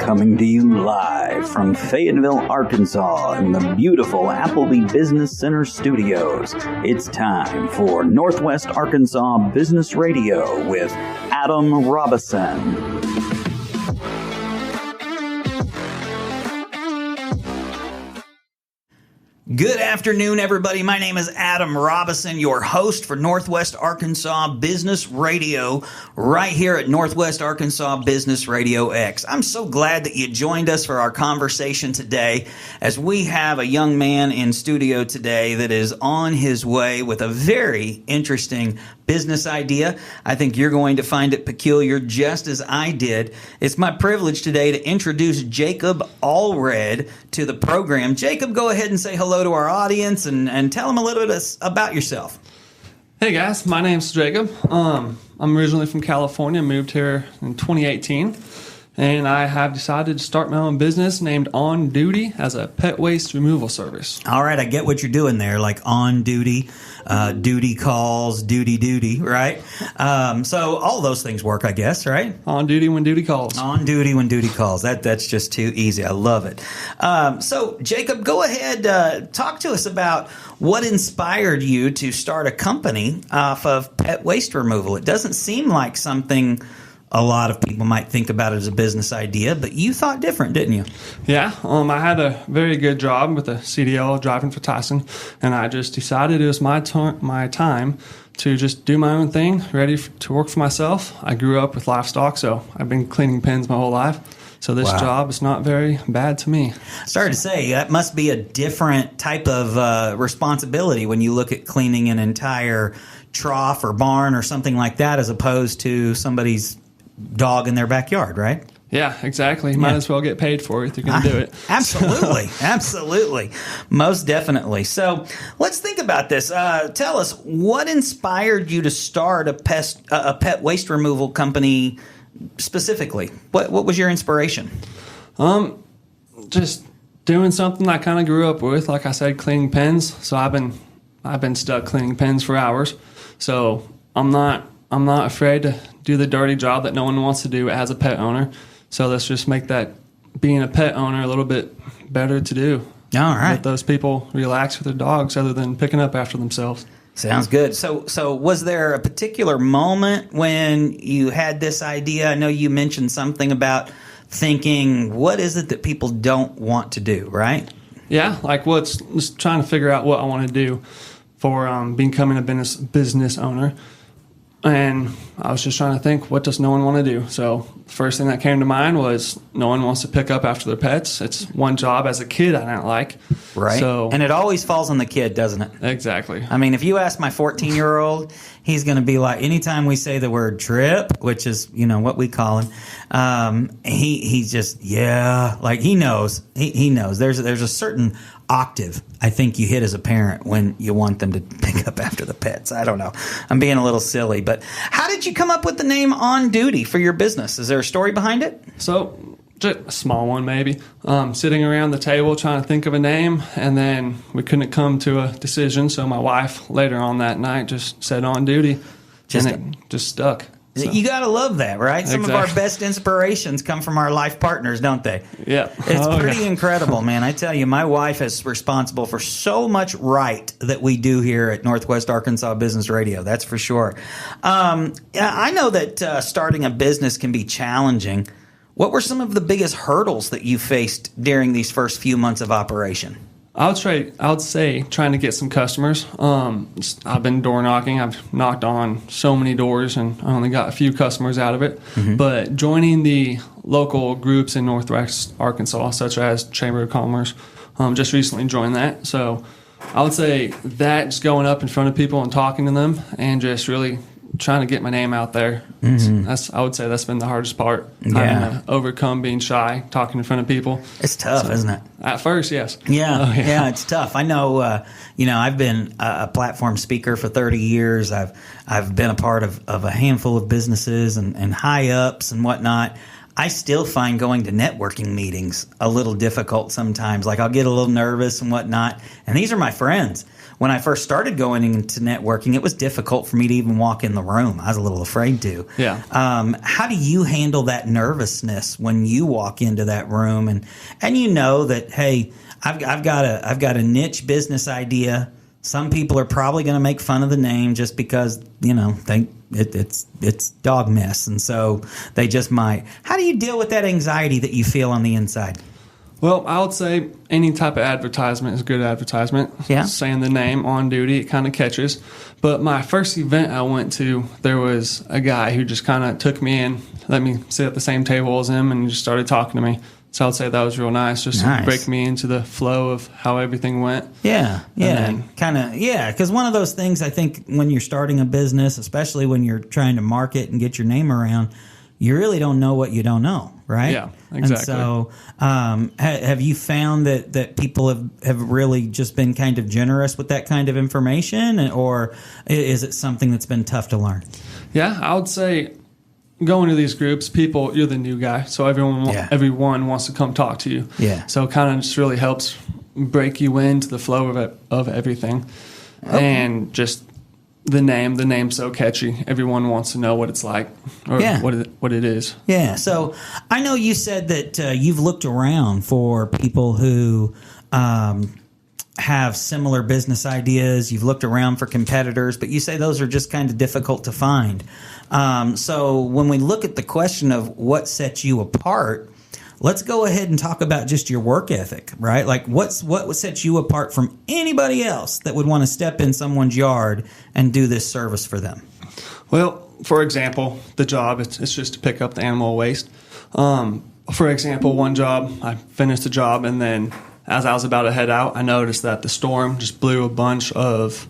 Coming to you live from Fayetteville, Arkansas in the beautiful Appleby Business Center studios. It's time for Northwest Arkansas Business Radio with Adam Robison. Good afternoon, everybody. My name is Adam Robison, your host for Northwest Arkansas Business Radio, right here at Northwest Arkansas Business Radio X. I'm so glad that you joined us for our conversation today, as we have a young man in studio today that is on his way with a very interesting business idea. I think you're going to find it peculiar just as I did. It's my privilege today to introduce Jacob Allred to the program. Jacob, go ahead and say hello to our audience and tell them a little bit about yourself. Hey guys, my name's Jacob. I'm originally from California, moved here in 2018, and I have decided to start my own business named On Doody as a pet waste removal service. All right, I get what you're doing there, like on duty, duty calls, duty, right? So all those things work, I guess, right? On duty when duty calls. On duty when duty calls. That's just too easy. I love it. So, Jacob, go ahead, talk to us about what inspired you to start a company off of pet waste removal. It doesn't seem like something a lot of people might think about it as a business idea, but you thought different, didn't you? Yeah, I had a very good job with a CDL driving for Tyson, and I just decided it was my time to just do my own thing, ready to work for myself. I grew up with livestock, so I've been cleaning pens my whole life. So this job is not very bad to me. Sorry to say, that must be a different type of responsibility when you look at cleaning an entire trough or barn or something like that, as opposed to somebody's dog in their backyard, right? Yeah, exactly. Might as well get paid for it if you're going to do it. Absolutely. Absolutely. Most definitely. So let's think about this. Tell us, what inspired you to start a pet waste removal company specifically? What was your inspiration? Just doing something I kind of grew up with. Like I said, cleaning pens. So I've been stuck cleaning pens for hours. So I'm not afraid to do the dirty job that no one wants to do as a pet owner. So let's just make that being a pet owner a little bit better to do. All right. Let those people relax with their dogs other than picking up after themselves. Sounds good. So was there a particular moment when you had this idea? I know you mentioned something about thinking, what is it that people don't want to do, right? Yeah, like just trying to figure out what I want to do for becoming a business owner. And I was just trying to think, what does no one want to do? So the first thing that came to mind was no one wants to pick up after their pets. It's one job as a kid I didn't like. Right. And it always falls on the kid, doesn't it? Exactly. I mean, if you ask my 14-year-old, he's going to be like, anytime we say the word trip, which is, what we call him, he's just, like he knows. He knows. There's a certain octave I think you hit as a parent when you want them to pick up after the pets. I don't know. I'm being a little silly, but how did you come up with the name On Duty for your business? Is there a story behind it? So, just a small one maybe. Sitting around the table trying to think of a name, and then we couldn't come to a decision, so my wife later on that night just said On Duty, and it just stuck. So. You got to love that, right? Some of our best inspirations come from our life partners, don't they? Yeah. It's pretty incredible, man. I tell you, my wife is responsible for so much right that we do here at Northwest Arkansas Business Radio. That's for sure. I know that starting a business can be challenging. What were some of the biggest hurdles that you faced during these first few months of operation? I would say trying to get some customers. I've been door knocking. I've knocked on so many doors, and I only got a few customers out of it. Mm-hmm. But joining the local groups in Northwest Arkansas, such as Chamber of Commerce, just recently joined that. So I would say that just going up in front of people and talking to them and just really trying to get my name out there. Mm-hmm. I would say that's been the hardest part. Having to overcome being shy, talking in front of people. It's tough, isn't it? At first, yes. Yeah, it's tough. I know. I've been a platform speaker for 30 years. I've been a part of a handful of businesses and high ups and whatnot. I still find going to networking meetings a little difficult sometimes. Like I'll get a little nervous and whatnot. And these are my friends. when I first started going into networking, it was difficult for me to even walk in the room. I was a little afraid to. Yeah. How do you handle that nervousness when you walk into that room and you know that, hey, I've got a niche business idea. Some people are probably going to make fun of the name just because, it's dog mess, and so they just might. How do you deal with that anxiety that you feel on the inside? Well, I would say any type of advertisement is good advertisement. Yeah. Saying the name on duty, it kind of catches. But my first event I went to, there was a guy who just kind of took me in, let me sit at the same table as him, and just started talking to me. So I'd say that was real nice, just to break me into the flow of how everything went. Yeah, because one of those things, I think, when you're starting a business, especially when you're trying to market and get your name around, you really don't know what you don't know, right? Yeah, exactly. And so have you found that people have really just been kind of generous with that kind of information, or is it something that's been tough to learn? Yeah, I would say going to these groups, you're the new guy, so everyone wants to come talk to you. Yeah. So it kind of just really helps break you into the flow of everything. Okay. And just the name's so catchy. Everyone wants to know what it's like or what it is. Yeah. So I know you said that you've looked around for people who have similar business ideas. You've looked around for competitors, but you say those are just kind of difficult to find. So when we look at the question of what sets you apart, let's go ahead and talk about just your work ethic, right? Like what sets you apart from anybody else that would want to step in someone's yard and do this service for them? Well, for example, the job, it's just to pick up the animal waste. For example, one job, I finished the job, and then as I was about to head out, I noticed that the storm just blew a bunch of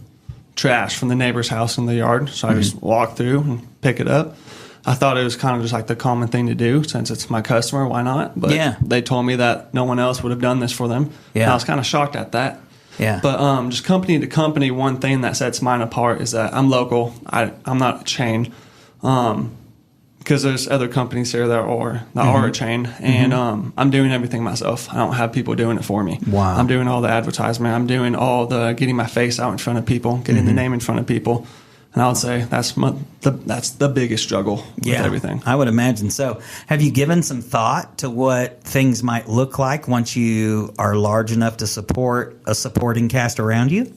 trash from the neighbor's house in the yard. So I just walked through and pick it up. I thought it was kind of just like the common thing to do since it's my customer. Why not? But they told me that no one else would have done this for them. Yeah. And I was kind of shocked at that. Yeah. But just company to company, one thing that sets mine apart is that I'm local. I'm not a chain. Because there's other companies here that are a chain, and I'm doing everything myself. I don't have people doing it for me. Wow. I'm doing all the advertisement. I'm doing all the getting my face out in front of people, getting the name in front of people. And I would say that's the biggest struggle with everything. I would imagine so. Have you given some thought to what things might look like once you are large enough to support a supporting cast around you?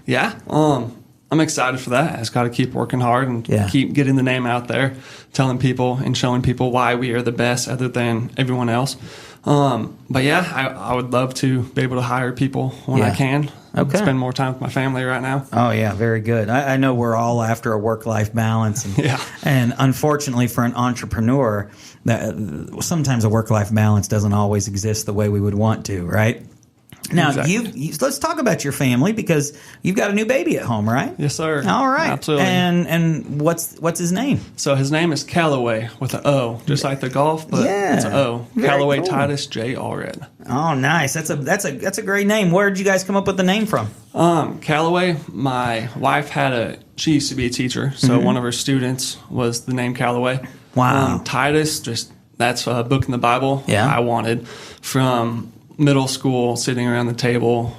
Yeah. I'm excited for that. I just got to keep working hard and keep getting the name out there, telling people and showing people why we are the best other than everyone else. But I would love to be able to hire people when I can. Okay. Spend more time with my family right now. Oh, yeah, very good. I know we're all after a work-life balance. And, and unfortunately for an entrepreneur, sometimes a work-life balance doesn't always exist the way we would want to, right? Now, exactly. Let's talk about your family, because you've got a new baby at home, right? Yes, sir. All right. Absolutely. And what's his name? So his name is Callaway with an O, just like the golf, but it's an O. Callaway cool. Titus J. Allred. Oh, nice. That's a great name. Where did you guys come up with the name from? Callaway, my wife she used to be a teacher, so one of her students was the name Callaway. Wow. Titus, that's a book in the Bible I wanted from middle school, sitting around the table,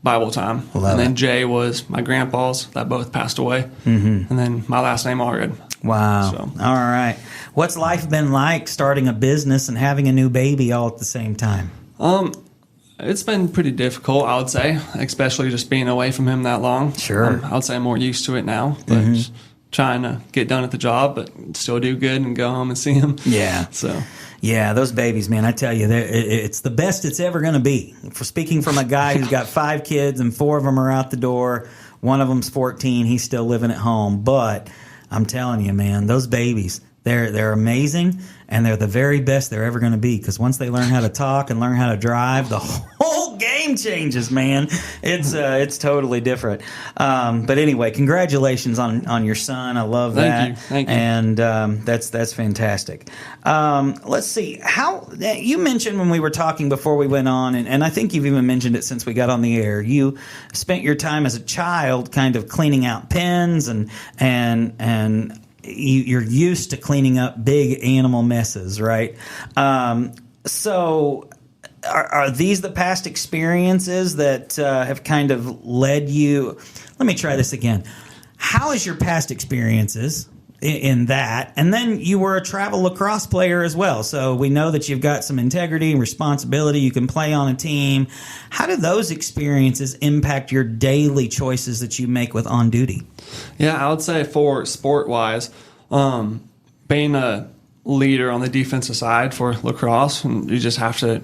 Bible time. And then Jay was my grandpa's that both passed away. And then my last name, Allred. Wow. So. All right. What's life been like starting a business and having a new baby all at the same time? It's been pretty difficult, I would say, especially just being away from him that long. Sure. I would say I'm more used to it now, but just trying to get done at the job, but still do good and go home and see him. Yeah. So. Yeah, those babies, man, I tell you, it's the best it's ever going to be. For speaking from a guy who's got 5 kids and 4 of them are out the door, one of them's 14, he's still living at home. But I'm telling you, man, those babies, they're amazing, and they're the very best they're ever going to be, because once they learn how to talk and learn how to drive, the whole game changes, man. It's totally different. But anyway, congratulations on your son. I love that. Thank you. And that's fantastic. Let's see. How you mentioned when we were talking before we went on, and I think you've even mentioned it since we got on the air, you spent your time as a child kind of cleaning out pens and you're used to cleaning up big animal messes, right? So are these the past experiences that have kind of led you? Let me try this again. How is your past experiences in that? And then you were a travel lacrosse player as well. So we know that you've got some integrity and responsibility. You can play on a team. How do those experiences impact your daily choices that you make with On Doody? Yeah, I would say for sport-wise, being a leader on the defensive side for lacrosse, and you just have to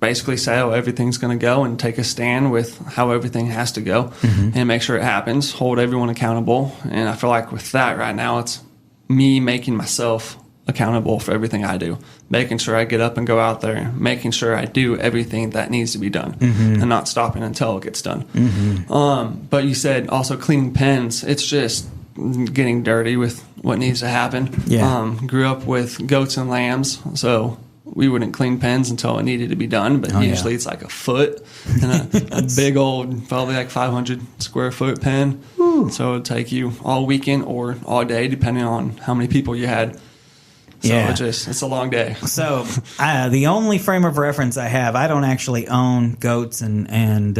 basically say how everything's going to go and take a stand with how everything has to go and make sure it happens, hold everyone accountable. And I feel like with that right now, it's me making myself accountable for everything I do, making sure I get up and go out there, making sure I do everything that needs to be done and not stopping until it gets done. But you said also cleaning pens. It's just getting dirty with what needs to happen. Grew up with goats and lambs, so we wouldn't clean pens until it needed to be done, but usually it's like a foot and a big old, probably like 500 square foot pen. So it would take you all weekend or all day, depending on how many people you had. So it's a long day. So the only frame of reference I have, I don't actually own goats and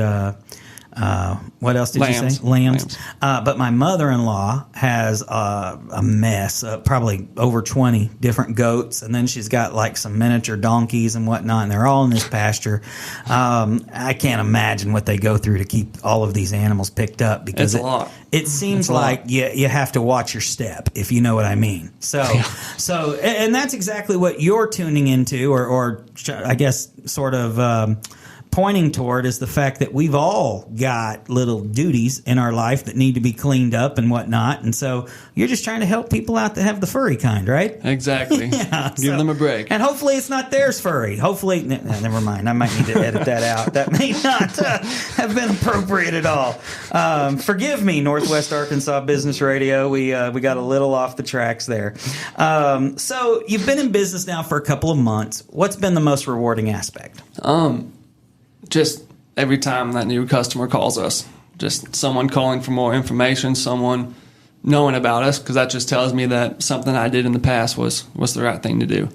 what else did you say? Lambs. But my mother-in-law has a mess, probably over 20 different goats, and then she's got like some miniature donkeys and whatnot, and they're all in this pasture. I can't imagine what they go through to keep all of these animals picked up, because it's a lot. It seems like you have to watch your step, if you know what I mean. So and that's exactly what you're tuning into, or I guess sort of pointing toward, is the fact that we've all got little duties in our life that need to be cleaned up and whatnot. And so you're just trying to help people out that have the furry kind, right? Exactly. Give them a break. And hopefully it's not theirs furry. Hopefully, never mind. I might need to edit that out. That may not have been appropriate at all. Forgive me, Northwest Arkansas Business Radio. We got a little off the tracks there. So you've been in business now for a couple of months. What's been the most rewarding aspect? Just every time that new customer calls us, just someone calling for more information, someone knowing about us, because that just tells me that something I did in the past was the right thing to do.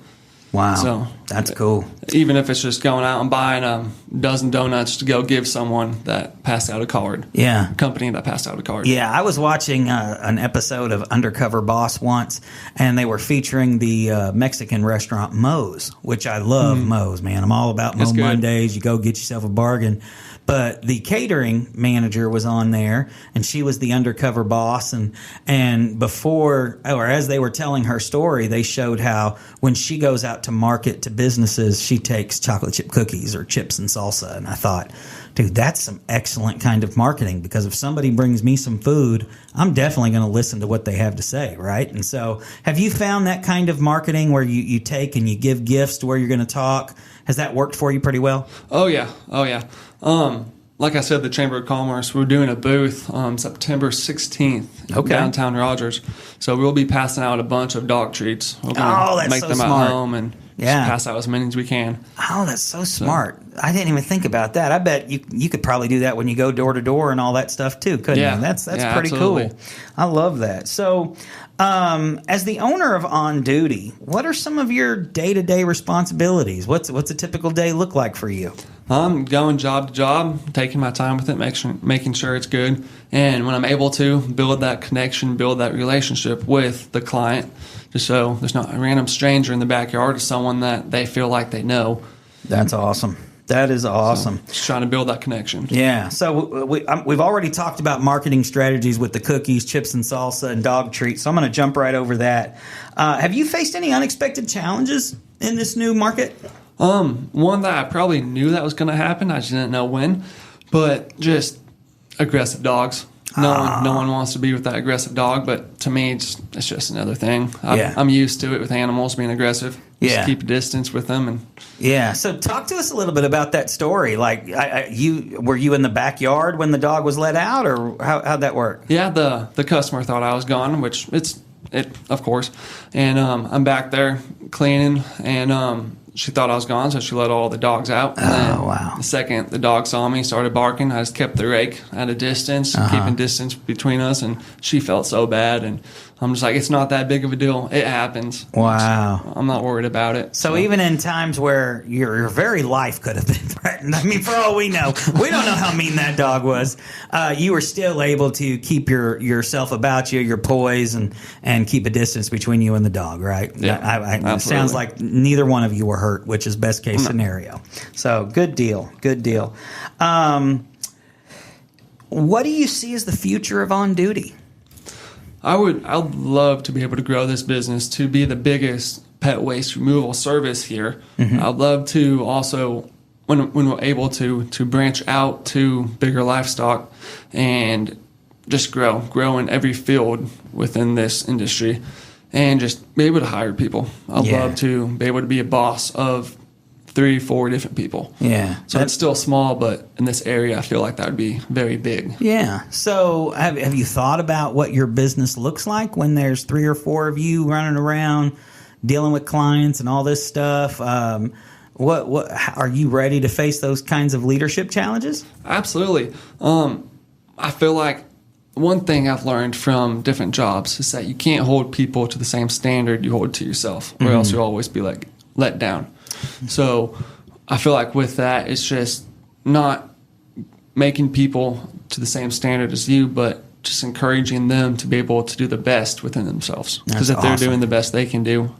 Wow, so that's cool. Even if it's just going out and buying a dozen donuts to go give someone that passed out a card. Yeah. A company that passed out a card. Yeah, I was watching an episode of Undercover Boss once, and they were featuring the Mexican restaurant Moe's, which I love Moe's, man. I'm all about Moe Mondays. You go get yourself a bargain. But the catering manager was on there, and she was the undercover boss. And before, or as they were telling her story, they showed how when she goes out to market to businesses, she takes chocolate chip cookies or chips and salsa. And I thought, dude, that's some excellent kind of marketing, because if somebody brings me some food, I'm definitely going to listen to what they have to say, right? And so have you found that kind of marketing where you take and you give gifts to where you're going to talk? Has that worked for you pretty well? Oh, yeah. Like I said, the Chamber of Commerce, we're doing a booth on September 16th downtown Rogers. So we'll be passing out a bunch of dog treats. We're going to make them smart. at home and just pass out as many as we can. Oh, that's so smart. I didn't even think about that. I bet you could probably do that when you go door to door and all that stuff too, couldn't you? That's pretty absolutely. Cool. I love that. So as the owner of On Doody, what are some of your day-to-day responsibilities? What's a typical day look like for you? I'm going job to job, taking my time with it, making sure it's good. And when I'm able to, build that connection, build that relationship with the client, just so there's not a random stranger in the backyard, or someone that they feel like they know. That's awesome. That is awesome. So, just trying to build that connection. Yeah. So we've already talked about marketing strategies with the cookies, chips and salsa, and dog treats. So I'm going to jump right over that. Have you faced any unexpected challenges in this new market? One that I probably knew that was going to happen. I just didn't know when. But just aggressive dogs. No one wants to be with that aggressive dog, but to me, it's just another thing. I'm used to it with animals being aggressive. Just keep a distance with them. So talk to us a little bit about that story. Like, were you in the backyard when the dog was let out, or how'd that work? Yeah, the customer thought I was gone, which it of course. And I'm back there cleaning, and she thought I was gone, so she let all the dogs out. And then wow. The second the dog saw me, started barking, I just kept the rake at a distance, keeping distance between us, and she felt so bad. And I'm just like, it's not that big of a deal. It happens. Wow. So I'm not worried about it. So even in times where your very life could have been threatened, I mean, for all we know, we don't know how mean that dog was, you were still able to keep yourself about you, your poise, and keep a distance between you and the dog, right? Yeah, it sounds like neither one of you were hurt, which is best case scenario. So good deal. Good deal. What do you see as the future of On Doody? I'd love to be able to grow this business to be the biggest pet waste removal service here. I'd love to also, when we're able to branch out to bigger livestock and just grow in every field within this industry and just be able to hire people. I'd love to be able to be a boss of 3-4 different people. Yeah. So it's still small, but in this area, I feel like that would be very big. Yeah. So have you thought about what your business looks like when there's 3 or 4 of you running around dealing with clients and all this stuff? What are you ready to face those kinds of leadership challenges? Absolutely. I feel like one thing I've learned from different jobs is that you can't hold people to the same standard you hold to yourself, or else you'll always be like let down. So I feel like with that, it's just not making people to the same standard as you, but just encouraging them to be able to do the best within themselves. Because if they're doing the best they can do,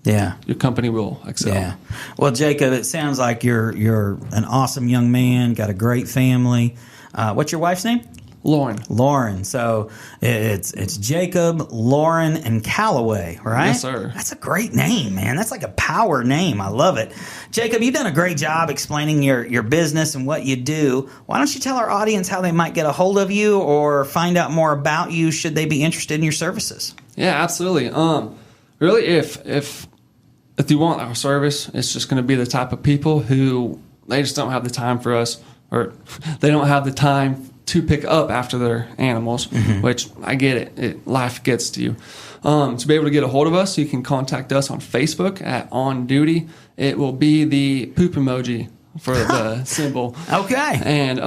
your company will excel. Yeah. Well, Jacob, it sounds like you're an awesome young man, got a great family. What's your wife's name? Lauren. So it's Jacob, Lauren, and Callaway, right? Yes, sir. That's a great name, man. That's like a power name. I love it. Jacob, you've done a great job explaining your business and what you do. Why don't you tell our audience how they might get a hold of you or find out more about you should they be interested in your services? Yeah, absolutely. Really, if you want our service, it's just going to be the type of people who they just don't have the time for us, or they don't have the time to pick up after their animals, which I get it. Life gets to you. To be able to get a hold of us, you can contact us on Facebook at On Doody. It will be the poop emoji for the symbol. Okay. And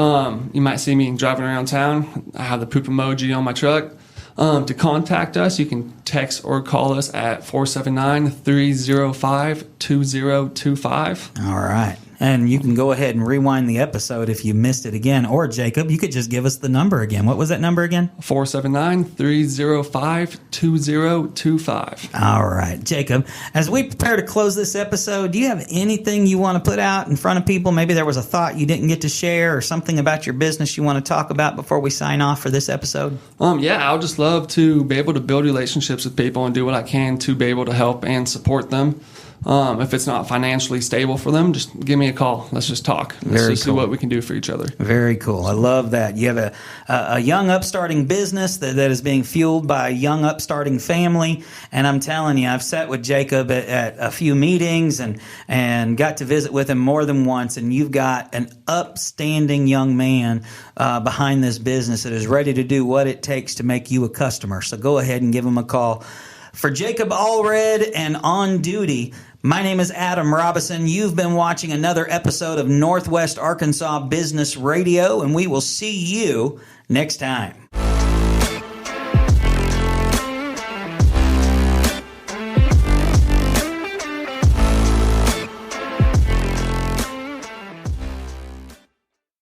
you might see me driving around town. I have the poop emoji on my truck. To contact us, you can text or call us at 479-305-2025. All right. And you can go ahead and rewind the episode if you missed it again. Or, Jacob, you could just give us the number again. What was that number again? 479-305-2025. All right. Jacob, as we prepare to close this episode, do you have anything you want to put out in front of people? Maybe there was a thought you didn't get to share or something about your business you want to talk about before we sign off for this episode? Yeah, I would just love to be able to build relationships with people and do what I can to be able to help and support them. If it's not financially stable for them, just give me a call. Let's just talk. Let's just see what we can do for each other. Very cool. I love that. You have a young upstarting business that is being fueled by a young upstarting family. And I'm telling you, I've sat with Jacob at a few meetings and got to visit with him more than once. And you've got an upstanding young man behind this business that is ready to do what it takes to make you a customer. So go ahead and give him a call. For Jacob Allred and On Doody, my name is Adam Robinson. You've been watching another episode of Northwest Arkansas Business Radio, and we will see you next time.